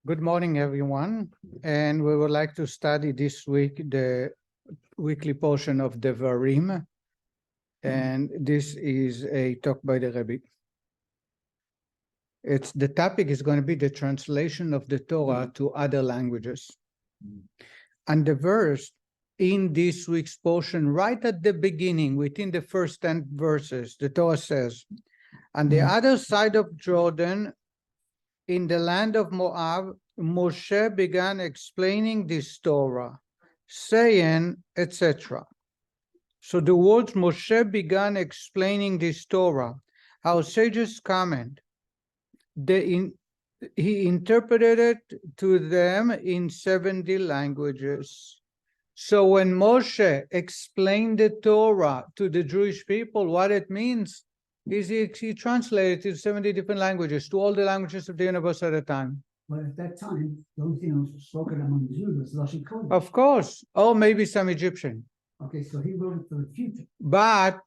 Good morning, everyone. And we would like to study this week the weekly portion of Devarim. And this is a talk by the Rabbi. The topic is going to be the translation of the Torah to other languages. And the verse in this week's portion, right at the beginning, within the first 10 verses, the Torah says, on the other side of Jordan, in the land of Moab, Moshe began explaining this Torah, saying, etc. So the words Moshe began explaining this Torah, our sages comment, he interpreted it to them in 70 languages. So when Moshe explained the Torah to the Jewish people, what it means is he translated to 70 different languages, to all the languages of the universe at a time. But at that time, the only thing that was spoken among the Jews was Lashon Kodesh. Of course, or maybe some Egyptian. Okay, so he wrote it for the future. But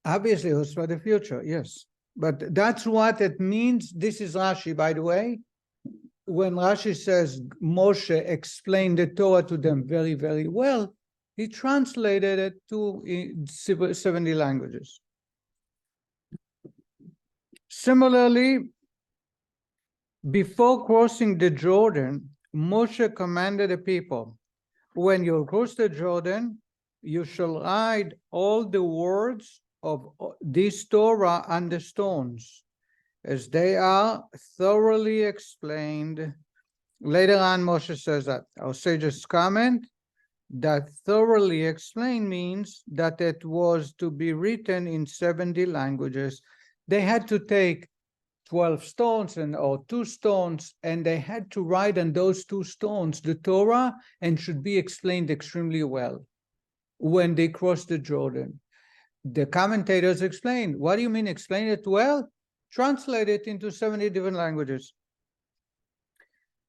obviously it was for the future, yes. But that's what it means. This is Rashi, by the way. When Rashi says Moshe explained the Torah to them very, very well, he translated it to 70 languages. Similarly, before crossing the Jordan, Moshe commanded the people, when you cross the Jordan, you shall write all the words of this Torah on the stones, as they are thoroughly explained. Later on, Moshe says that. Our sages comment that thoroughly explained means that it was to be written in 70 languages. They had to take 12 stones or 2 stones, and they had to write on those 2 stones the Torah, and should be explained extremely well when they crossed the Jordan. The commentators explained, what do you mean explain it well? Translate it into 70 different languages.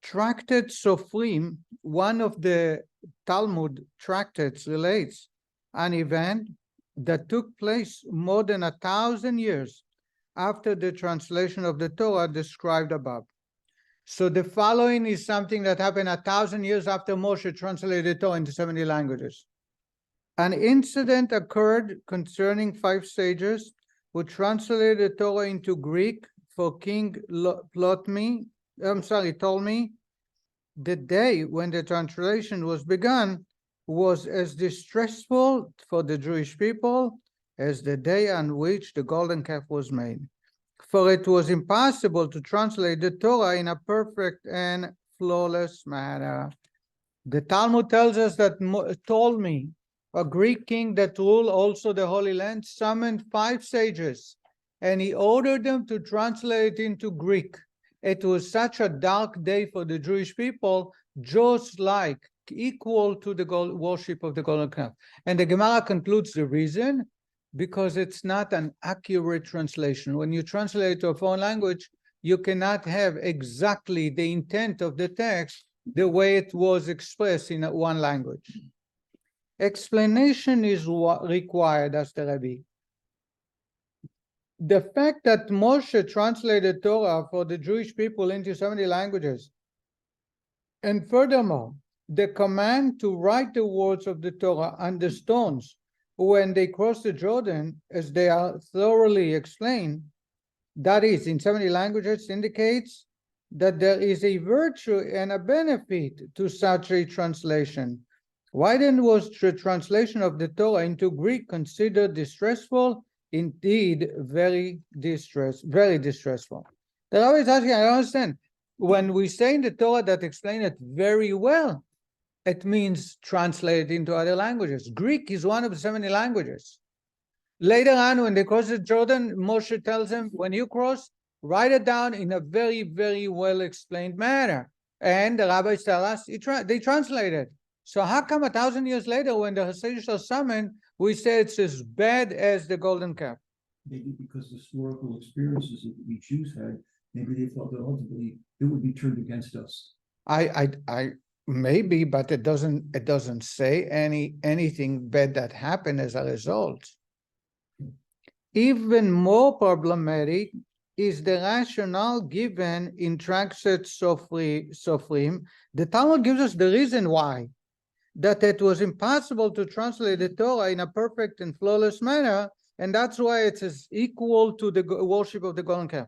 Tractate Sofrim, one of the Talmud tractates, relates an event that took place more than 1,000 years after the translation of the Torah described above. So the following is something that happened 1,000 years after Moshe translated the Torah into 70 languages. An incident occurred concerning 5 sages who translated the Torah into Greek for King Ptolemy. The day when the translation was begun was as distressful for the Jewish people as the day on which the golden calf was made. For it was impossible to translate the Torah in a perfect and flawless manner. The Talmud tells us that Ptolemy, a Greek king that ruled also the Holy Land, summoned 5 sages, and he ordered them to translate into Greek. It was such a dark day for the Jewish people, just like equal to the worship of the golden calf. And the Gemara concludes the reason, because it's not an accurate translation. When you translate it to a foreign language, you cannot have exactly the intent of the text the way it was expressed in one language. Explanation is required, as the Rabbi. The fact that Moshe translated Torah for the Jewish people into 70 languages, and furthermore, the command to write the words of the Torah on the stones when they cross the Jordan, as they are thoroughly explained, that is, in 70 languages, indicates that there is a virtue and a benefit to such a translation. Why then was the translation of the Torah into Greek considered distressful? Indeed, very distressful. The Rabbi is asking, I understand, when we say in the Torah that explain it very well, it means translate into other languages. Greek is one of the 70 languages. Later on, when they cross the Jordan, Moshe tells them, when you cross, write it down in a very, very well explained manner. And the rabbis tell us they translate it. So how come 1,000 years later, when the sages are summoned, we say it's as bad as the golden calf? Maybe because the historical experiences that we Jews had, maybe they thought that ultimately it would be turned against us. Maybe, but it doesn't say anything bad that happened as a result. Even more problematic is the rationale given in Tractate Sofrim. The Talmud gives us the reason why, that it was impossible to translate the Torah in a perfect and flawless manner, and that's why it is equal to the worship of the golden calf.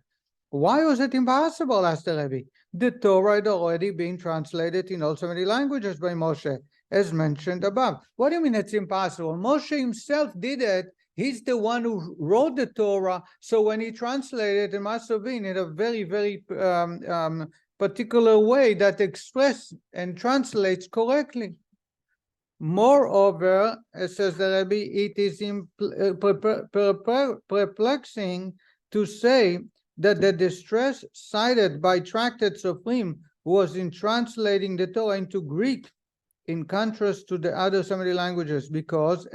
Why was it impossible, asked the Rebbe? The Torah had already been translated in all 70 languages by Moshe, as mentioned above. What do you mean it's impossible? Moshe himself did it. He's the one who wrote the Torah, so when he translated, it must have been in a very, very particular way that expresses and translates correctly. Moreover, says the Rebbe, it is perplexing to say that the distress cited by Tractate Sofrim was in translating the Torah into Greek, in contrast to the other 70 languages, because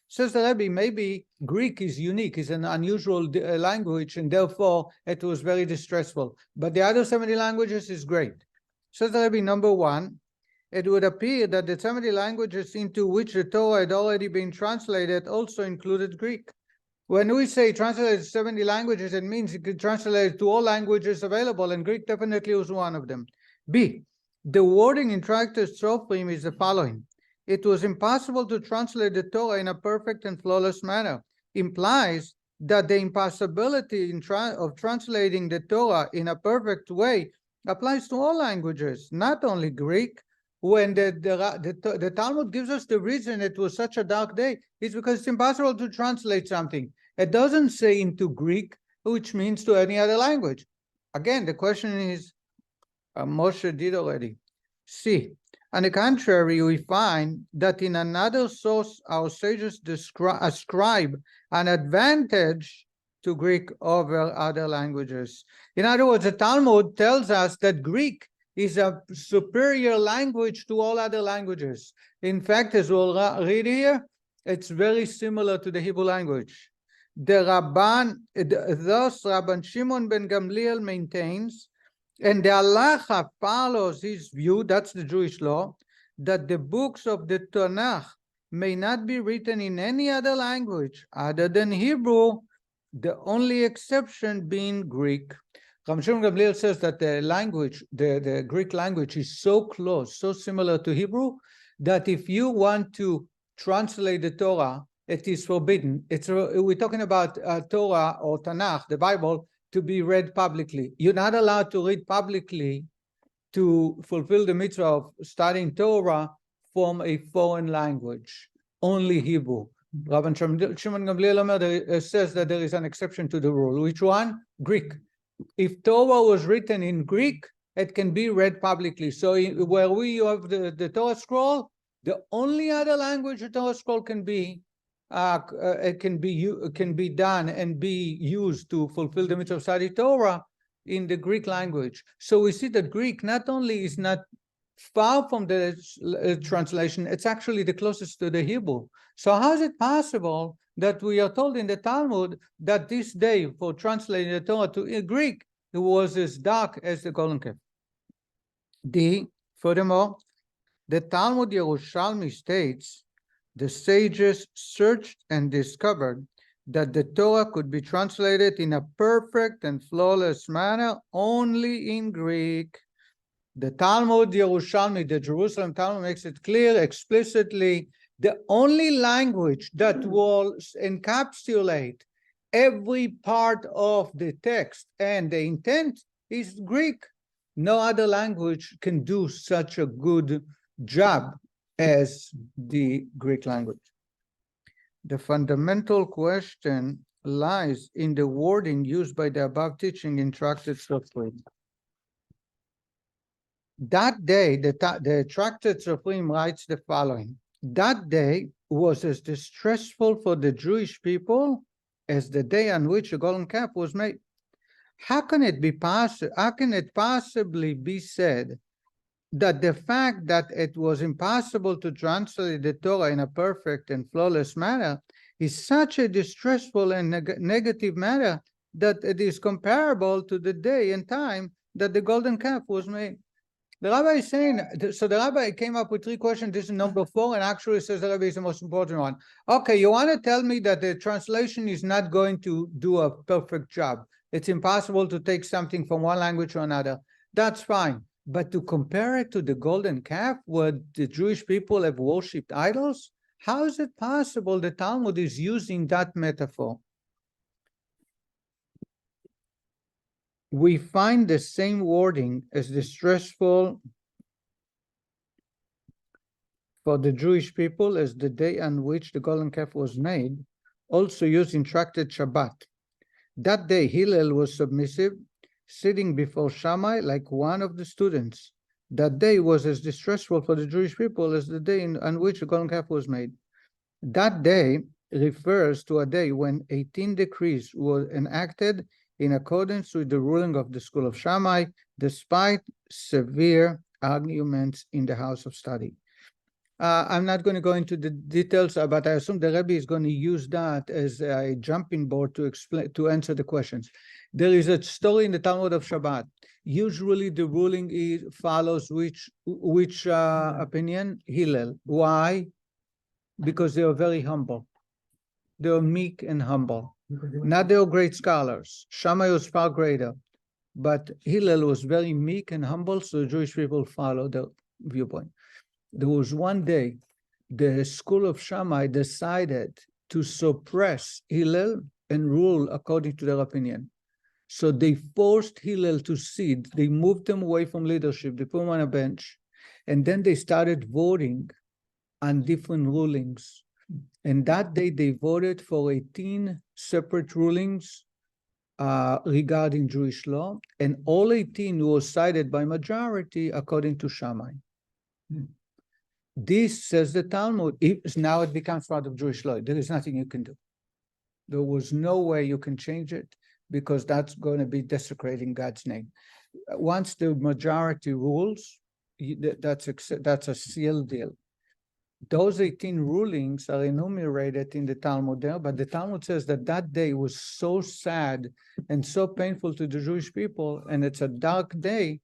says the Rebbe, maybe Greek is unique, is an unusual language, and therefore it was very distressful. But the other 70 languages is great. Says the Rebbe, number one, it would appear that the 70 languages into which the Torah had already been translated also included Greek. When we say translated 70 languages, it means it could translate to all languages available, and Greek definitely was one of them. B, the wording in Tractate Sofrim is the following. It was impossible to translate the Torah in a perfect and flawless manner. Implies that the impossibility of translating the Torah in a perfect way applies to all languages, not only Greek. When the Talmud gives us the reason it was such a dark day, it's because it's impossible to translate something. It doesn't say into Greek, which means to any other language. Again, the question is, Moshe did already. C. On the contrary, we find that in another source, our sages ascribe an advantage to Greek over other languages. In other words, the Talmud tells us that Greek is a superior language to all other languages. In fact, as we'll read here, it's very similar to the Hebrew language. Thus, Rabban Shimon ben Gamliel maintains, and the halacha follows his view, that's the Jewish law, that the books of the Tanakh may not be written in any other language other than Hebrew, the only exception being Greek. Rabbi Shimon Gamliel says that the language, the Greek language, is so close, so similar to Hebrew, that if you want to translate the Torah, it is forbidden. We're talking about Torah or Tanakh, the Bible, to be read publicly. You're not allowed to read publicly to fulfill the mitzvah of studying Torah from a foreign language, only Hebrew. Rabbi Shimon Gamliel says that there is an exception to the rule. Which one? Greek. If Torah was written in Greek, it can be read publicly. So where we have the Torah scroll, the only other language the Torah scroll can be done and be used to fulfill the mitzvah of study Torah in the Greek language. So we see that Greek not only is not far from the translation, it's actually the closest to the Hebrew. So how is it possible that we are told in the Talmud that this day for translating the Torah to Greek, it was as dark as the golden calf? Furthermore, the Talmud Yerushalmi states, the sages searched and discovered that the Torah could be translated in a perfect and flawless manner only in Greek. The Talmud Yerushalmi, the Jerusalem Talmud, makes it clear explicitly the only language that will encapsulate every part of the text and the intent is Greek. No other language can do such a good job as the Greek language. The fundamental question lies in the wording used by the above teaching in Tractate Sofrim. That day, the Tractate Sofrim writes the following. That day was as distressful for the Jewish people as the day on which the golden calf was made. How can it possibly be said that the fact that it was impossible to translate the Torah in a perfect and flawless manner is such a distressful and negative matter that it is comparable to the day and time that the golden calf was made? The rabbi is saying, so the rabbi came up with three questions. This is number 4, and actually says the rabbi is the most important one. Okay, you want to tell me that the translation is not going to do a perfect job. It's impossible to take something from one language to another. That's fine. But to compare it to the golden calf, where the Jewish people have worshipped idols, how is it possible the Talmud is using that metaphor? We find the same wording as distressful for the Jewish people as the day on which the golden calf was made, also used in tractate Shabbat. That day, Hillel was submissive, sitting before Shammai like one of the students. That day was as distressful for the Jewish people as the day on which the golden calf was made. That day refers to a day when 18 decrees were enacted in accordance with the ruling of the school of Shammai, despite severe arguments in the house of study. I'm not going to go into the details, but I assume the Rebbe is going to use that as a jumping board to answer the questions. There is a story in the Talmud of Shabbat. Usually the ruling follows which opinion? Hillel. Why? Because they are very humble. They are meek and humble. Not they are great scholars. Shammai was far greater, but Hillel was very meek and humble, so the Jewish people follow the viewpoint. There was one day, the school of Shammai decided to suppress Hillel and rule according to their opinion. So they forced Hillel to sit. They moved him away from leadership. They put him on a bench. And then they started voting on different rulings. And that day they voted for 18 separate rulings regarding Jewish law. And all 18 were cited by majority according to Shammai. This, says the Talmud, now it becomes part of Jewish law. There is nothing you can do. There was no way you can change it because that's going to be desecrating God's name. Once the majority rules, that's a sealed deal. Those 18 rulings are enumerated in the Talmud there, but the Talmud says that that day was so sad and so painful to the Jewish people, and it's a dark day,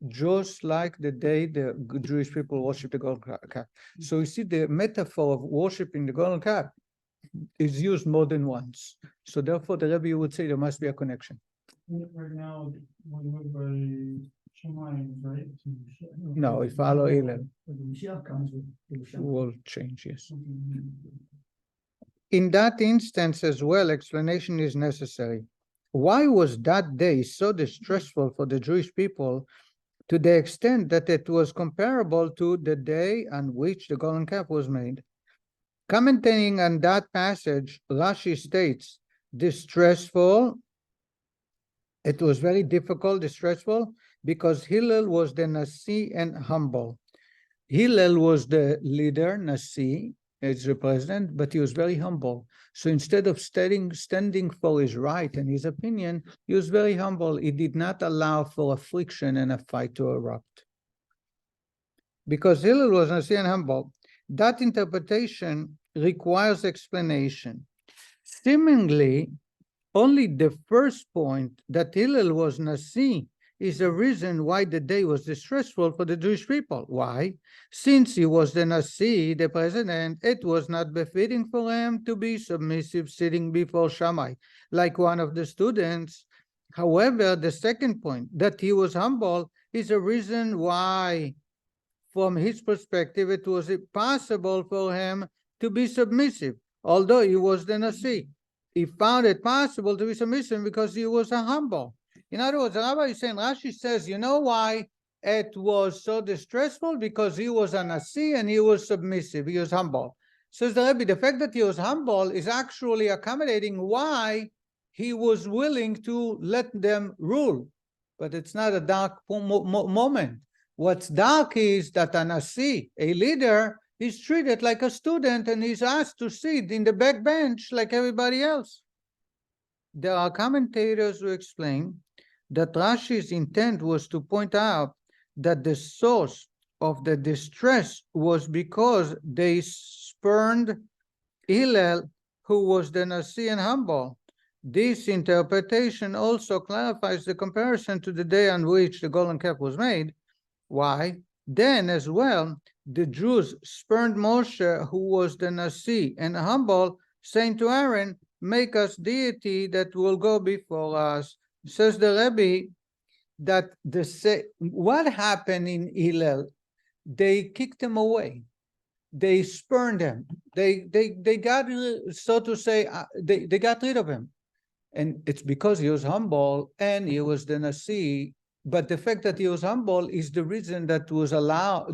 just like the day the Jewish people worship the golden calf. So you see the metaphor of worshiping the golden calf is used more than once. So therefore the Rebbe would say there must be a connection. Right now, we live by Shammai, right? No, we follow Hillel. The Mashiach comes with the Mashiach. Will change, yes. In that instance as well, explanation is necessary. Why was that day so distressful for the Jewish people to the extent that it was comparable to the day on which the golden calf was made? Commenting on that passage, Rashi states, distressful, it was very difficult, distressful, because Hillel was the Nasi and humble. Hillel was the leader, Nasi, as the president, but he was very humble. So instead of standing for his right and his opinion, he was very humble. He did not allow for a friction and a fight to erupt. Because Hillel was Nasi and humble, that interpretation requires explanation. Seemingly, only the first point, that Hillel was Nasi, is a reason why the day was distressful for the Jewish people. Why? Since he was the Nasi, the president, it was not befitting for him to be submissive sitting before Shammai, like one of the students. However, the second point, that he was humble, is a reason why, from his perspective, it was impossible for him to be submissive, although he was the Nasi. He found it possible to be submissive because he was a humble. In other words, the Rabbi is saying, Rashi says, you know why it was so distressful? Because he was a Nasi and he was submissive, he was humble. Says the Rabbi, the fact that he was humble is actually accommodating why he was willing to let them rule. But it's not a dark moment. What's dark is that a Nasi, a leader, is treated like a student and he's asked to sit in the back bench like everybody else. There are commentators who explain that Rashi's intent was to point out that the source of the distress was because they spurned Hillel, who was the Nasi and humble. This interpretation also clarifies the comparison to the day on which the golden calf was made. Why? Then as well, the Jews spurned Moshe, who was the Nasi and humble, saying to Aaron, make us deity that will go before us. Says the Rebbe that what happened in Hillel? They kicked him away. They spurned him. They got, so to say, they got rid of him. And it's because he was humble and he was the Nasi. But the fact that he was humble is the reason that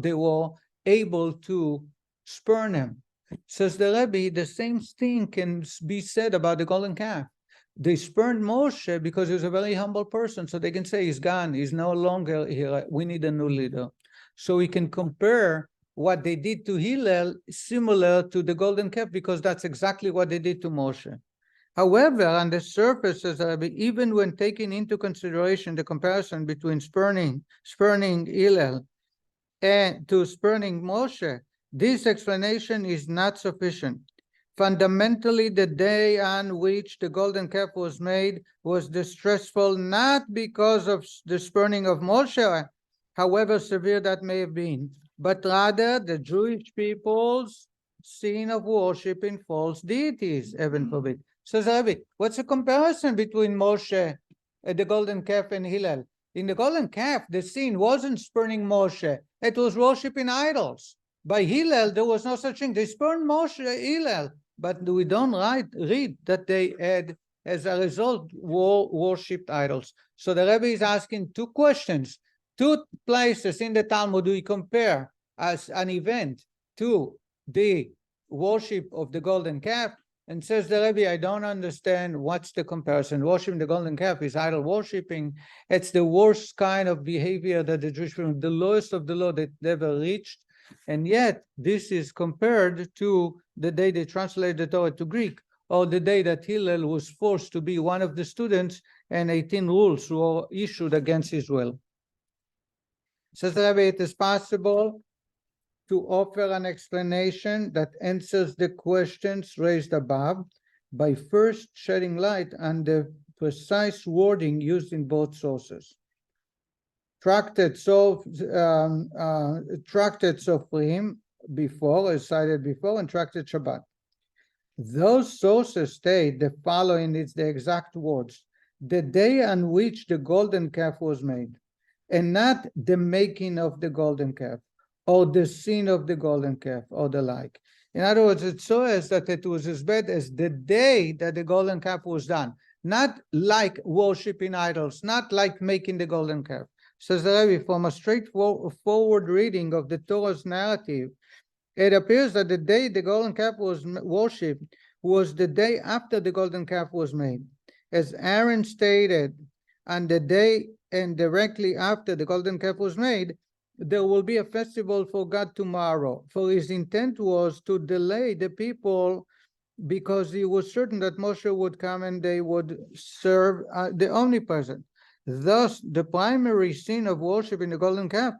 they were able to spurn him. Says the Rebbe, the same thing can be said about the golden calf. They spurned Moshe because he was a very humble person. So they can say he's gone. He's no longer here. We need a new leader. So we can compare what they did to Hillel similar to the golden calf, because that's exactly what they did to Moshe. However, on the surface, even when taking into consideration the comparison between spurning Hillel and to spurning Moshe, this explanation is not sufficient. Fundamentally, the day on which the golden calf was made was distressful, not because of the spurning of Moshe, however severe that may have been, but rather the Jewish people's sin of worshiping false deities, heaven forbid. Says Rabbi, what's the comparison between Moshe, the golden calf, and Hillel? In the golden calf, the sin wasn't spurning Moshe, it was worshiping idols. By Hillel, there was no such thing. They spurned Moshe, Hillel, but we don't read that they had, as a result, worshipped idols. So the Rebbe is asking two questions. Two places in the Talmud we compare as an event to the worship of the golden calf, and says the Rebbe, I don't understand what's the comparison. Worshiping the golden calf is idol worshiping. It's the worst kind of behavior that the Jewish people, the lowest of the low that they ever reached. And yet this is compared to the day they translated the Torah to Greek, or the day that Hillel was forced to be one of the students and 18 rules were issued against his will. Says the Rebbe, it is possible to offer an explanation that answers the questions raised above by first shedding light on the precise wording used in both sources. Tractates of Sofrim before, as cited before, and Tractate Chabad. Those sources state the following, it's the exact words: the day on which the golden calf was made, and not the making of the golden calf, or the sin of the golden calf, or the like. In other words, it says that it was as bad as the day that the golden calf was done, not like worshiping idols, not like making the golden calf. Says the Rebbe, from a straightforward reading of the Torah's narrative, it appears that the day the golden calf was worshipped was the day after the golden calf was made. As Aaron stated, on the day and directly after the golden calf was made, there will be a festival for God tomorrow. For his intent was to delay the people because he was certain that Moshe would come and they would serve the omnipresent. Thus, the primary sin of worship in the golden calf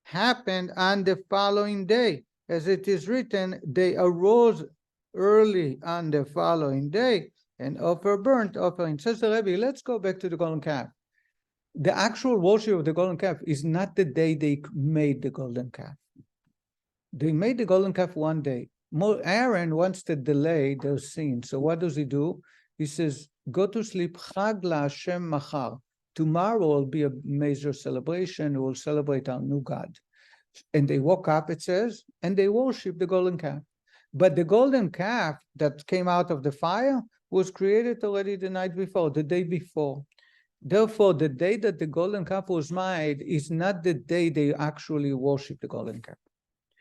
happened on the following day. As it is written, they arose early on the following day and offer burnt offering. Says the Rebbe, let's go back to the golden calf. The actual worship of the golden calf is not the day they made the golden calf. They made the golden calf one day. Aaron wants to delay their sin. So what does he do? He says, go to sleep, Chag LaHashem Machar. Tomorrow will be a major celebration. We'll celebrate our new God. And they woke up, it says, and they worship the golden calf. But the golden calf that came out of the fire was created already the night before, the day before. Therefore, the day that the golden calf was made is not the day they actually worship the golden calf.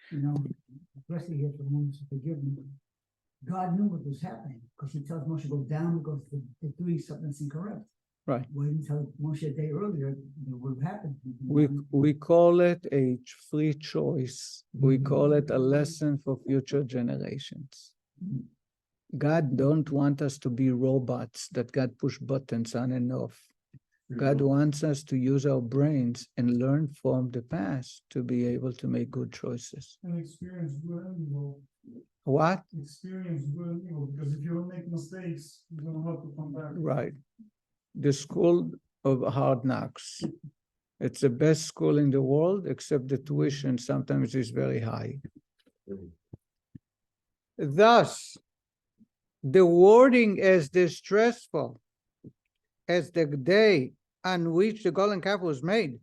You know, especially here for Moses to forgive me. God knew what was happening because he tells Moshe go down because they're doing something that's incorrect. Right. Why didn't tell Moshe a day earlier what would have happened? We call it a free choice. We call it a lesson for future generations. God don't want us to be robots that God push buttons on and off. God wants us to use our brains and learn from the past to be able to make good choices. And experience good and evil. What? Experience good and evil, because if you don't make mistakes, you don't have to come back. Right. The school of hard knocks. It's the best school in the world, except the tuition sometimes is very high. Thus, the wording as distressful as the day on which the golden calf was made,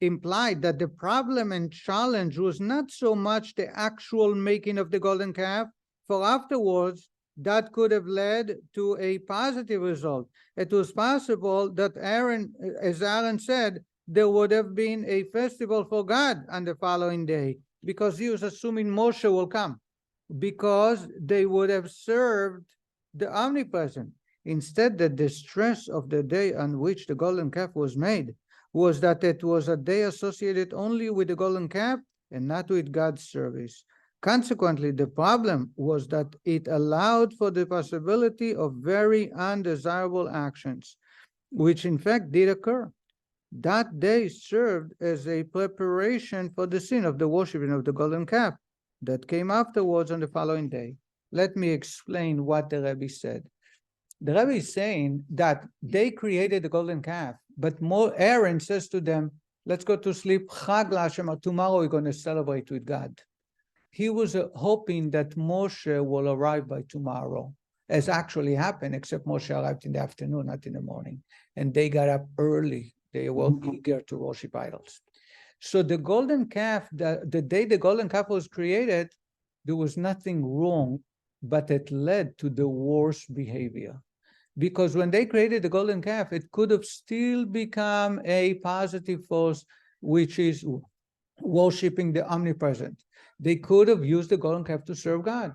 implied that the problem and challenge was not so much the actual making of the golden calf, for afterwards that could have led to a positive result. It was possible that Aaron, as Aaron said, there would have been a festival for God on the following day, because he was assuming Moshe will come, because they would have served the omnipresent. Instead, the distress of the day on which the golden calf was made was that it was a day associated only with the golden calf and not with God's service. Consequently, the problem was that it allowed for the possibility of very undesirable actions, which in fact did occur. That day served as a preparation for the sin of the worshiping of the golden calf that came afterwards on the following day. Let me explain what the Rebbe said. The Rebbe is saying that they created the golden calf, but Aaron says to them, let's go to sleep. Chag LaHashem, tomorrow we're going to celebrate with God. He was hoping that Moshe will arrive by tomorrow, as actually happened, except Moshe arrived in the afternoon, not in the morning. And they got up early. They were eager to worship idols. So the golden calf, the day the golden calf was created, there was nothing wrong, but it led to the worst behavior. Because when they created the golden calf, it could have still become a positive force, which is worshiping the omnipresent. They could have used the golden calf to serve God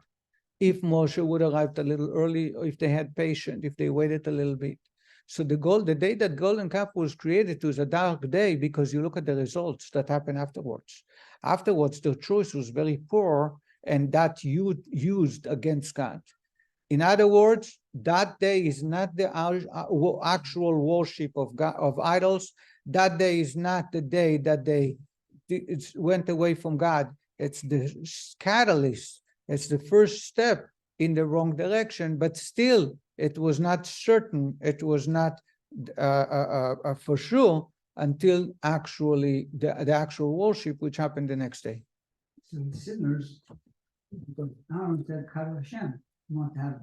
if Moshe would have arrived a little early, or if they had patience, if they waited a little bit. So the day that golden calf was created was a dark day, because you look at the results that happened afterwards. Afterwards, the choice was very poor, and that used against God. In other words, that day is not the actual worship of God, of idols. That day is not the day that they went away from God. It's the catalyst. It's the first step in the wrong direction, but still it was not certain. It was not for sure until actually the actual worship, which happened the next day. So the sinners, because Aaron said, Chag LaHashem, you want to have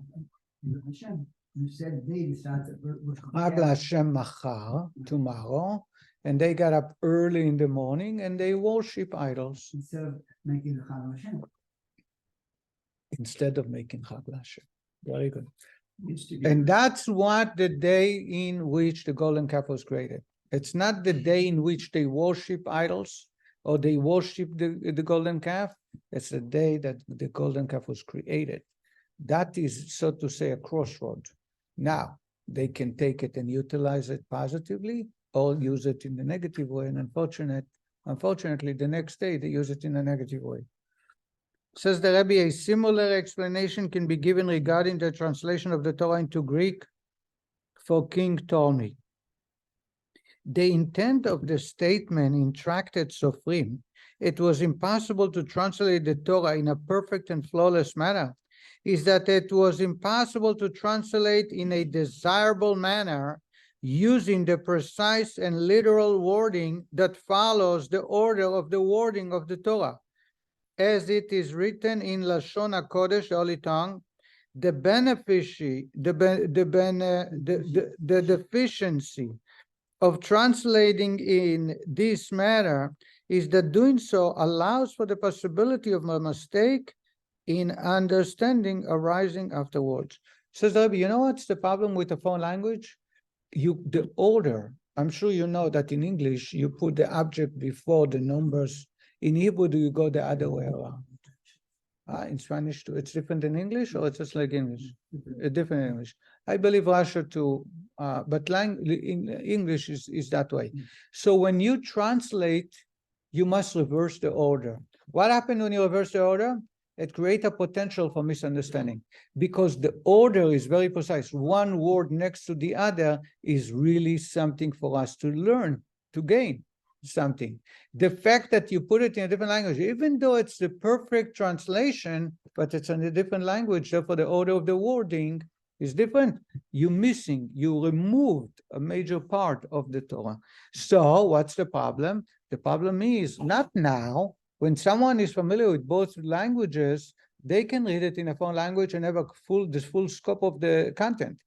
Hashem. You said they decided Chag LaHashem machar, tomorrow, and they got up early in the morning and they worship idols instead of making the Chag LaHashem. Instead of making Chag LaHashem. Very good. And that's what the day in which the golden calf was created. It's not the day in which they worship idols or they worship the golden calf. It's the day that the golden calf was created. That is, so to say, a crossroad. Now, they can take it and utilize it positively or use it in the negative way. And unfortunately, the next day they use it in a negative way. Says the Rebbe, a similar explanation can be given regarding the translation of the Torah into Greek for King Ptolemy. The intent of the statement in Tractate Sofrim, it was impossible to translate the Torah in a perfect and flawless manner, is that it was impossible to translate in a desirable manner using the precise and literal wording that follows the order of the wording of the Torah. As it is written in Lashon HaKodesh, the Holy Tongue, the deficiency of translating in this manner is that doing so allows for the possibility of a mistake in understanding arising afterwards. Says the Rebbe, you know what's the problem with the foreign language? The order, I'm sure you know that in English, you put the object before the numbers. In Hebrew, do you go the other way around? In Spanish too. It's different in English, or it's just like English? Different in English. I believe Russia too, but English is that way. So when you translate, you must reverse the order. What happened when you reverse the order? It creates a potential for misunderstanding, because the order is very precise. One word next to the other is really something for us to learn, to gain something. The fact that you put it in a different language, even though it's the perfect translation, but it's in a different language, therefore the order of the wording is different. You removed a major part of the Torah. So what's the problem? The problem is not now. When someone is familiar with both languages, they can read it in a foreign language and have the full scope of the content.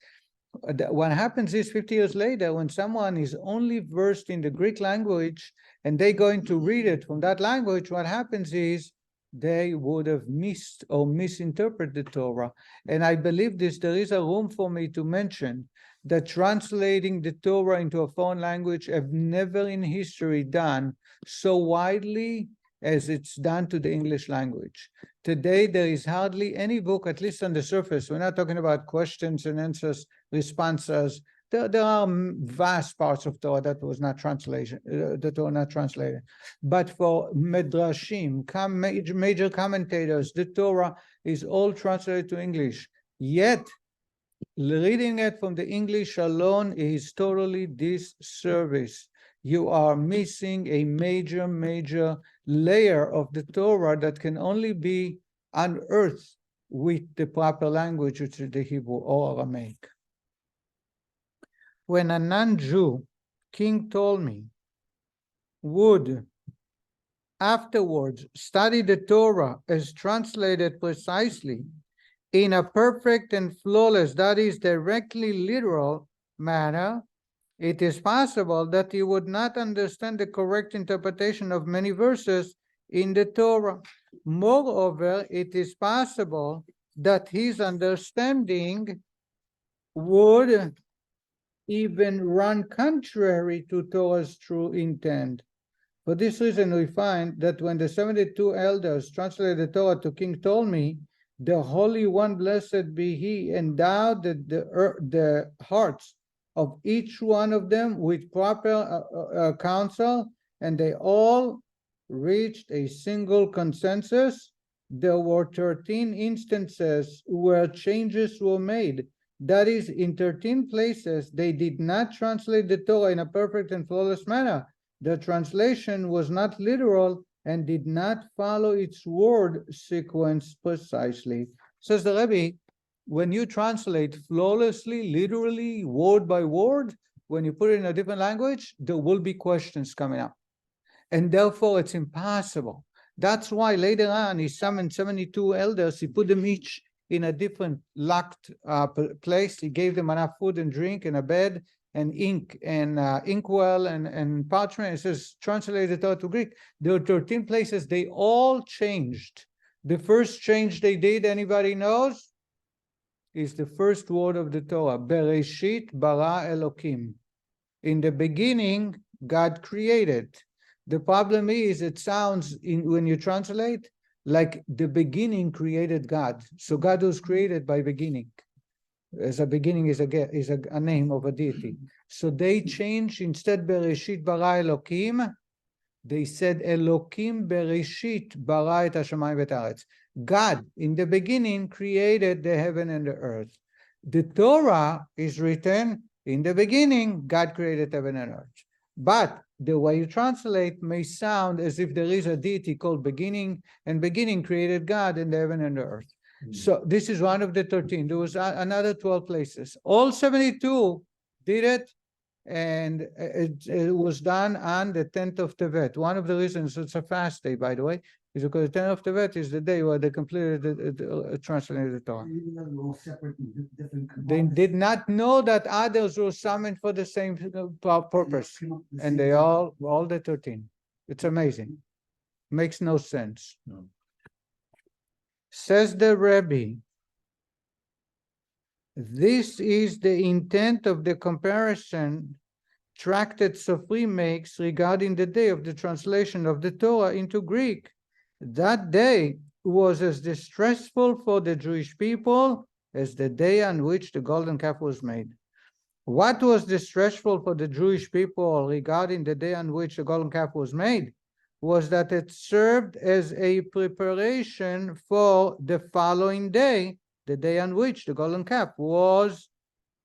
What happens is 50 years later, when someone is only versed in the Greek language and they're going to read it from that language, what happens is they would have missed or misinterpreted the Torah. And I believe there is a room for me to mention that translating the Torah into a foreign language have never in history done so widely as it's done to the English language. Today, there is hardly any book, at least on the surface. We're not talking about questions and answers, responses. There are vast parts of Torah that was not translated, that were not translated. But for medrashim, major commentators, the Torah is all translated to English. Yet, reading it from the English alone is totally disservice. You are missing a major layer of the Torah that can only be unearthed with the proper language, which is the Hebrew or Aramaic. When a non-Jew, King Ptolemy, would afterwards study the Torah as translated precisely in a perfect and flawless, that is directly literal manner, it is possible that he would not understand the correct interpretation of many verses in the Torah. Moreover, it is possible that his understanding would even run contrary to Torah's true intent. For this reason, we find that when the 72 elders translated the Torah to King Ptolemy, the Holy One, blessed be he, endowed the hearts of each one of them with proper counsel, and they all reached a single consensus. There were 13 instances where changes were made. That is, in 13 places, they did not translate the Torah in a perfect and flawless manner. The translation was not literal and did not follow its word sequence precisely. Says the Rebbe, when you translate flawlessly, literally, word by word, when you put it in a different language, there will be questions coming up. And therefore, it's impossible. That's why later on, he summoned 72 elders. He put them each in a different locked place. He gave them enough food and drink and a bed and ink and inkwell and parchment. It says, translate the Torah to Greek. There were 13 places. They all changed. The first change they did, anybody knows, is the first word of the Torah. Bereshit bara Elokim. In the beginning, God created. The problem is, it sounds, when you translate, like the beginning created God. So God was created by beginning. As a beginning is a name of a deity. So they changed, instead Bereshit bara Elokim, they said Elokim Bereshit bara et hashamayim v'et haaretz. God in the beginning created the heaven and the earth. The Torah is written in the beginning, God created heaven and earth. But the way you translate may sound as if there is a deity called beginning, and beginning created God and the heaven and the earth. So this is one of the 13. There was another 12 places. All 72 did it, and it was done on the 10th of Tevet. One of the reasons it's a fast day, by the way, is because the 10th of Tevet is the day where they completed translated the Torah. Even though they're all separate and different They components, did not know that others were summoned for the same purpose, came up with the and same they thing. all the 13. It's amazing. Makes no sense. No. Says the Rebbe, this is the intent of the comparison Tractate Sofri makes regarding the day of the translation of the Torah into Greek. That day was as distressful for the Jewish people as the day on which the golden calf was made. What was distressful for the Jewish people regarding the day on which the golden calf was made was that it served as a preparation for the following day, the day on which the golden calf was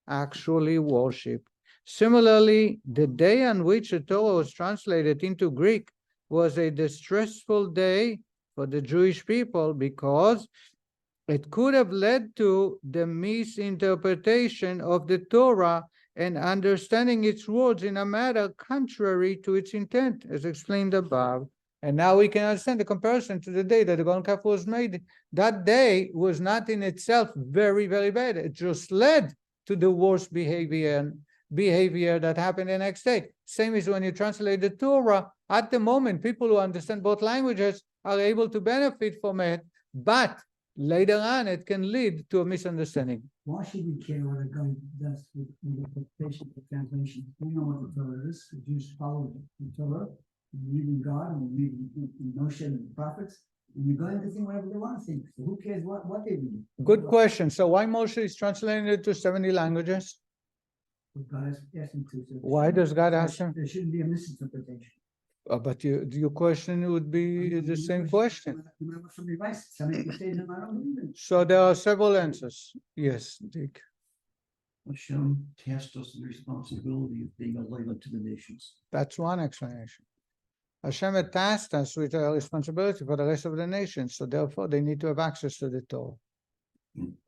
actually worshipped. Similarly, the day on which the Torah was translated into Greek was a distressful day for the Jewish people because it could have led to the misinterpretation of the Torah and understanding its words in a manner contrary to its intent, as explained above. And now we can understand the comparison to the day that the golden calf was made. That day was not in itself very, very bad. It just led to the worst behavior that happened the next day. Same as when you translate the Torah, at the moment, people who understand both languages are able to benefit from it, but later on, it can lead to a misunderstanding. Why should we care what a guy does with interpretation of translation? We know what the Torah is. The Jews follow the Torah, and believe in God, and believe in Moshe and the prophets, and you're going to think whatever they want to think. So who cares what they read? Good question. So why Moshe is translating it to 70 languages? What God has asked him to. So Why does God ask him? There shouldn't be a misinterpretation. But your question would be the same question. No matter what somebody writes, somebody can say, no, I don't believe it. So there are several answers. Yes, Dick. Hashem tasked us the responsibility of being a light unto the nations. That's one explanation. Hashem had tasked us with a responsibility for the rest of the nations, so therefore they need to have access to the Torah.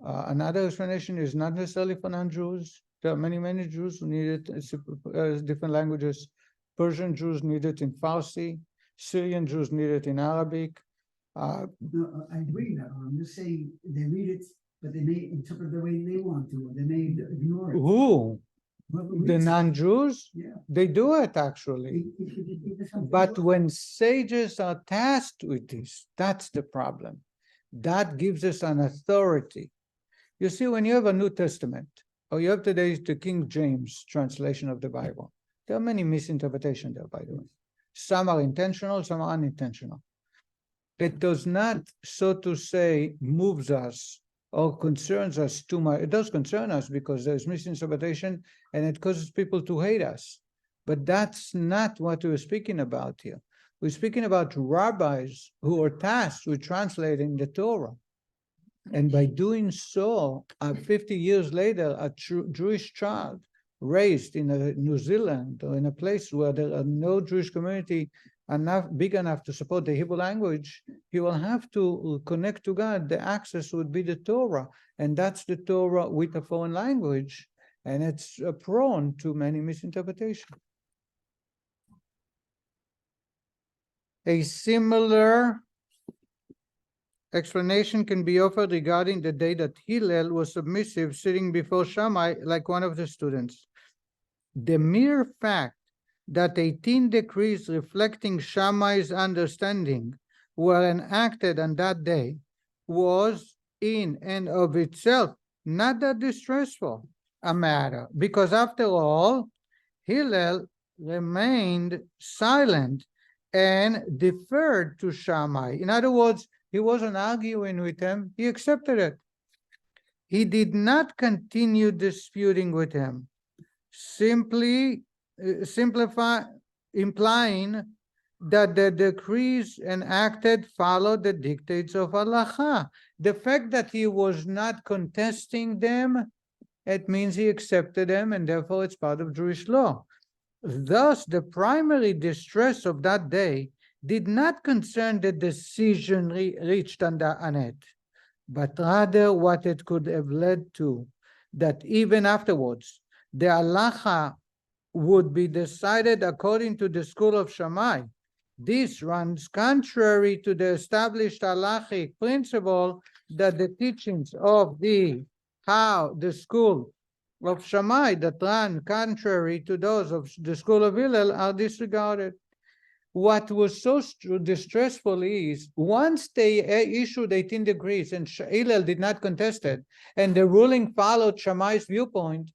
Another explanation is not necessarily for non-Jews. There are many Jews who need it, different languages. Persian Jews need it in Farsi, Syrian Jews need it in Arabic. No, I agree that. I'm just saying they read it, but they may interpret the way they want to, or they may ignore it. Who? Whoever The reads it, non-Jews? yeah. They do it actually. It is something But else. when sages are tasked with this, that's the problem. That gives us an authority. You see, when you have a New Testament, or you have today the King James translation of the Bible, there are many misinterpretations there, by the way. Some are intentional, some are unintentional. It does not, so to say, moves us or concerns us too much. It does concern us because there's misinterpretation and it causes people to hate us. But that's not what we're speaking about here. We're speaking about rabbis who are tasked with translating the Torah. And by doing so, 50 years later, a Jewish child raised in New Zealand or in a place where there are no Jewish community big enough to support the Hebrew language, he will have to connect to God. The access would be the Torah, and that's the Torah with a foreign language, and it's prone to many misinterpretations. A similar explanation can be offered regarding the day that Hillel was submissive, sitting before Shammai like one of the students. The mere fact that 18 decrees reflecting Shammai's understanding were enacted on that day was in and of itself not that distressful a matter, because after all, Hillel remained silent and deferred to Shammai. In other words, he wasn't arguing with him, he accepted it. He did not continue disputing with him, implying that the decrees enacted followed the dictates of halacha. The fact that he was not contesting them, it means he accepted them, and therefore it's part of Jewish law. Thus, the primary distress of that day did not concern the decision reached on it, but rather what it could have led to, that even afterwards, the halacha would be decided according to the school of Shammai. This runs contrary to the established halachic principle that the teachings of the school of Shammai that run contrary to those of the school of Hillel are disregarded. What was so distressful is, once they issued 18 decrees and Hillel did not contest it, and the ruling followed Shammai's viewpoint,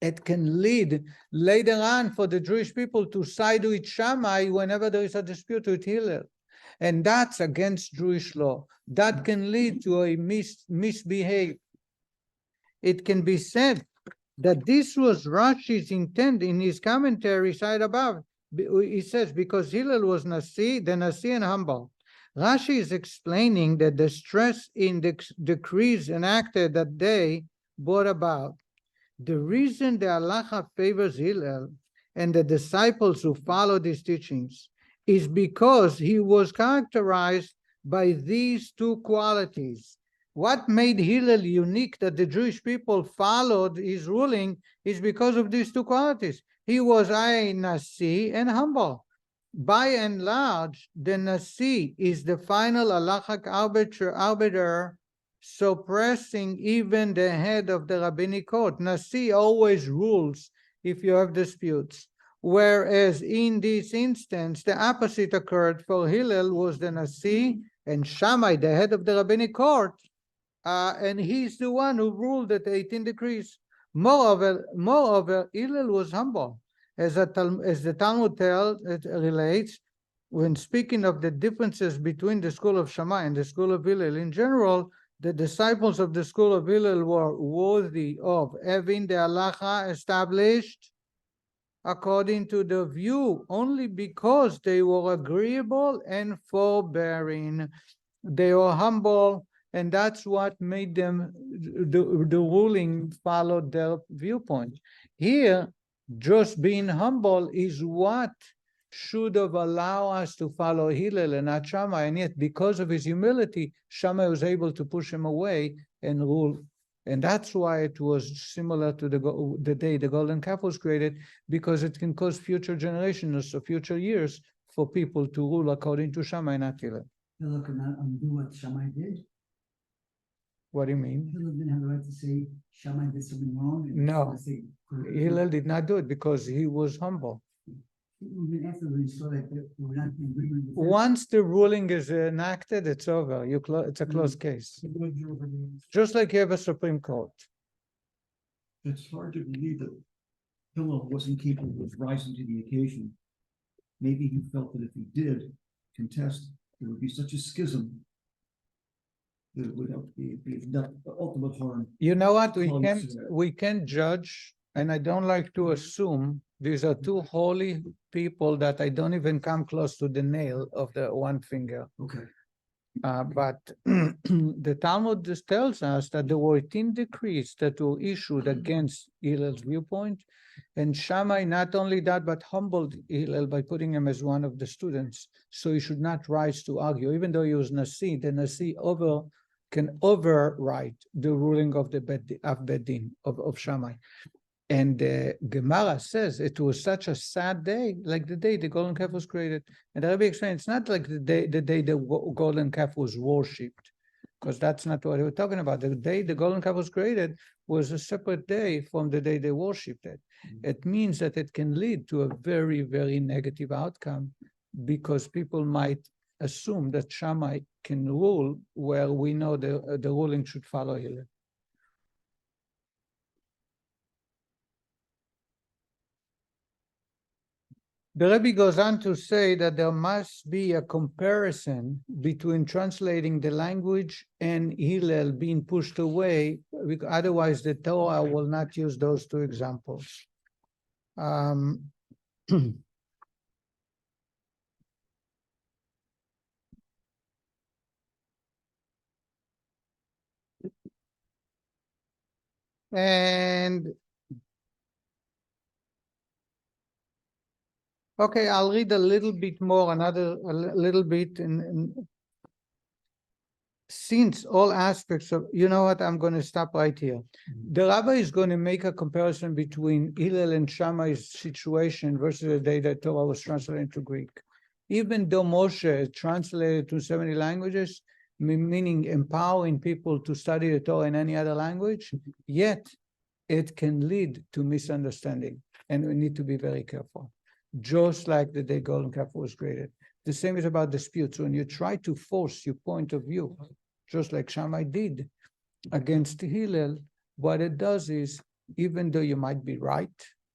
it can lead later on for the Jewish people to side with Shammai whenever there is a dispute with Hillel. And that's against Jewish law. That can lead to a misbehave. It can be said that this was Rashi's intent in his commentary side above. He says, because Hillel was the Nasi and humble. Rashi is explaining that the stress in the decrees enacted that day brought about. The reason the halacha favors Hillel and the disciples who followed his teachings is because he was characterized by these two qualities. What made Hillel unique that the Jewish people followed his ruling is because of these two qualities. He was a Nasi and humble. By and large, the Nasi is the final halachic arbiter suppressing even the head of the rabbinic court. Nasi always rules if you have disputes. Whereas in this instance, the opposite occurred. For Hillel was the Nasi, and Shammai, the head of the rabbinic court, and he's the one who ruled the 18 decrees. Moreover, Hillel was humble, as the Talmud relates, when speaking of the differences between the school of Shammai and the school of Hillel in general. The disciples of the school of Hillel were worthy of having the halacha established according to the view only because they were agreeable and forbearing. They were humble, and that's what made them, the ruling followed their viewpoint. Here, just being humble is what should have allowed us to follow Hillel and not Shammai, and yet because of his humility, Shammai was able to push him away and rule. And that's why it was similar to the day the golden calf was created, because it can cause future generations or future years for people to rule according to Shammai, not Hillel. Hillel could not undo what Shammai did. What do you mean? Hillel didn't have the right to say Shammai did something wrong. And No. say, Hillel did not do it because he was humble. Even after we saw that they were not in agreement with that. Once the ruling is enacted, it's over. It's a closed case. Just like you have a Supreme Court. It's hard to believe that Hillel wasn't capable of rising to the occasion. Maybe he felt that if he did contest, there would be such a schism that it would be the ultimate harm. You know what? Close. We can judge, and I don't like to assume these are two holy people that I don't even come close to the nail of the one finger. Okay. But the Talmud just tells us that there were 18 decrees that were issued against Hillel's viewpoint, and Shammai not only that, but humbled Hillel by putting him as one of the students, so he should not rise to argue. Even though he was Nasi, the Nasi can override the ruling of the Bedin of Shammai. And Gemara says it was such a sad day, like the day the golden calf was created. And the Rebbe explained, it's not like the day the golden calf was worshipped, because that's not what we're talking about. The day the golden calf was created was a separate day from the day they worshipped it. It means that it can lead to a very, very negative outcome, because people might assume that Shammai can rule where we know the ruling should follow Hillel. The Rebbe goes on to say that there must be a comparison between translating the language and Hillel being pushed away, otherwise the Torah will not use those two examples. And okay, I'll read a little bit more, a little bit. Since all aspects of, you know what, I'm going to stop right here. The rabbi is going to make a comparison between Hillel and Shammai's situation versus the day that Torah was translated into Greek. Even though Moshe translated to 70 languages, meaning empowering people to study the Torah in any other language, yet it can lead to misunderstanding, and we need to be very careful. Just like the day golden calf was created. The same is about disputes. When you try to force your point of view, just like Shammai did against Hillel, what it does is, even though you might be right,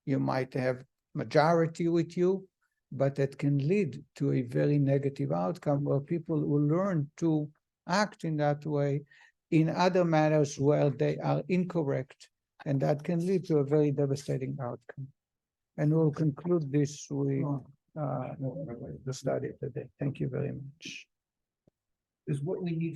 you might have majority with you, but it can lead to a very negative outcome where people will learn to act in that way in other matters where they are incorrect, and that can lead to a very devastating outcome. And we'll conclude this with the study today. Thank you very much. Is what we need